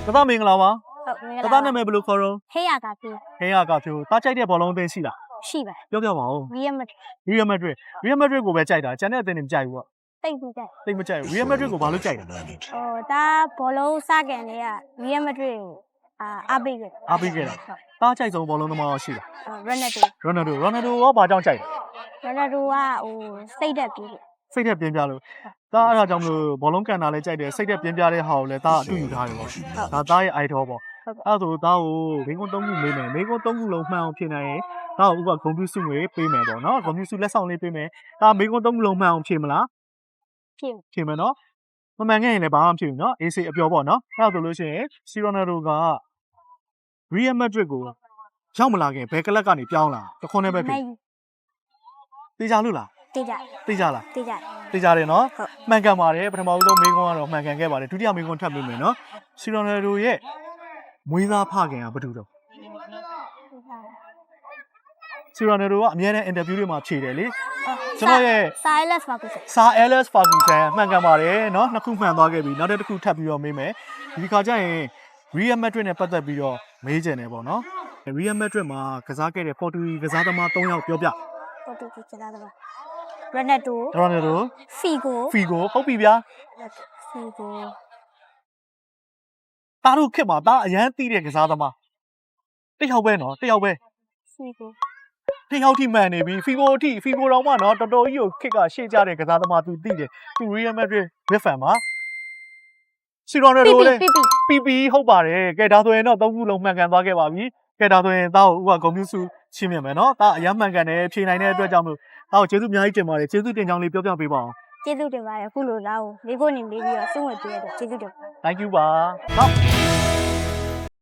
တသားမင်္ဂလာပါ ဟုတ်မင်္ဂ တ လာ သားနာမည်ဘယ်လိုခေါ်တော့ ဟေးရကပြေး ဟင်းရကဖြိုတားကြိုက်တဲ့ဘောလုံးအသင်းရှိလား ရှိပါ ပြောပြပါဦး Real Madrid Real Madrid Real Madrid ကိုပဲကြိုက်တာကျန်တဲ့အသင်းတွေမကြိုက်ဘူးပေါ့ တိတ်ပြီးကြိုက် သိမကြိုက်ဘူး Real Madrid ကိုဘာလို့ကြိုက်တာ ဟိုဒါဘောလုံးစကန်တွေက Real Madrid ကိုအားပေးခဲ့ အားပေးခဲ့တာတားကြိုက်ဆုံးဘောလုံးသမားတော့ရှိလား Ronaldo Ronaldo ရောဘာကြောင့်ကြိုက်လဲ Ronaldo ကဟိုစိတ်သက်ပြေးတယ် စိတ်သက်ပြင်းပြလို့တားအဲ့ဒါကြောင့်မလို့ဘောလုံးကန်တာလည်းကြိုက်တယ်စိတ်သက်ပြင်းပြတဲ့ဟာကိုလည်းတားအတူယူထားတယ်ပေါ့ဒါတားရဲ့ idol ပေါ့အဲ့ဒါဆိုတားကိုမိကုန်း၃ခုမေးမယ်မိကုန်း၃ခုလုံးမှန်အောင်ဖြေနိုင်ရင်တားကိုဥပဂုံပြူစုငွေပေးမယ်ပေါ့နော်ဂုံပြူစုလက်ဆောင်လေးပေးမယ်ဒါမိကုန်း၃ခုလုံးမှန်အောင်ဖြေမလား ပြေး ဖြေမယ်နော်မမှန်ခဲ့ရင်လည်းဘာမှမဖြစ်ဘူးနော်အေးစေးအပျော်ပေါ့နော်အဲ့ဒါဆိုလို့ရှိရင်စီရိုနယ်ဒိုက Real Madrid ကိုရောက်မလာခင်ဘယ်ကလပ်ကနေပြောင်းလာတခွန်းနဲ့ပဲဖြစ်တေးကြလို့လား တေးကြ တေးကြလား တေးကြ တေးကြတယ်နော် ဟုတ် မှန်ကန်ပါတယ်ပထမဦးဆုံးမိကုန်းကတော့မှန်ကန်ခဲ့ပါတယ်ဒုတိယမိကုန်းထပ်ပြီးမယ်နော်စီရိုနယ်ဒိုရဲ့မွေးသားဖခင်ကဘာတူတော့စီရိုနယ်ဒိုကအများနဲ့အင်တာဗျူးတွေမှာဖြေတယ်လေကျွန်တော်ရဲ့ Silas ပါကိုစ စာ Alex Ferguson မှန်ကန်ပါတယ်เนาะနှစ်ခုမှန်သွားခဲ့ပြီနောက်တစ်ခုထပ်ပြီးတော့မေးမယ်ဒီခါကျရင် Real Madrid နဲ့ပတ်သက်ပြီးတော့မေးကြတယ်ပေါ့နော် Real Madrid မှာကစားခဲ့တဲ့ Portuguese ကစားသမား3ယောက်ပြောပြ ပေါ်တူကစားတော့ Ronaldo Ronaldo Figo ဟုတ်ပြီဗျာ Figo တားတို့ခစ်မှာတားအရန်သိတဲ့ကစားသမားတစ်ယောက်ပဲနော်တစ်ယောက်ပဲ Figo တစ်ယောက်ထိမှန်နေပြီ Figo တော့မှနော်တော်တော်ကြီးကိုခစ်ကရှေ့ကြတဲ့ကစားသမားသူသိတယ်သူ Real Madrid ဘစ်ဖန်ပါစီရိုနယ်ဒိုလည်း PP ဟုတ်ပါတယ်ကဲဒါဆိုရင်တော့၃ခုလုံးမှန်ကန်သွားခဲ့ပါပြီကဲဒါဆိုရင်သားကိုဥပဂုံမျိုးစုချင်းမြင်မယ်နော်သားအရန်မှန်ကန်တယ်ဖြေနိုင်တဲ့အတွက်ကြောင့်မို့သားကိုကျေးဇူးအများကြီးတင်ပါတယ်ကျေးဇူးတင်ကြောင်းလေးပြောပြပေးပါအောင် ကျေးဇူးတင်ပါတယ်အခုလိုတော့လေးကိုနေပြီးတော့စုံဝေပေးရတဲ့ကျေးဇူးတင်ပါတယ် Thank you ပါနော်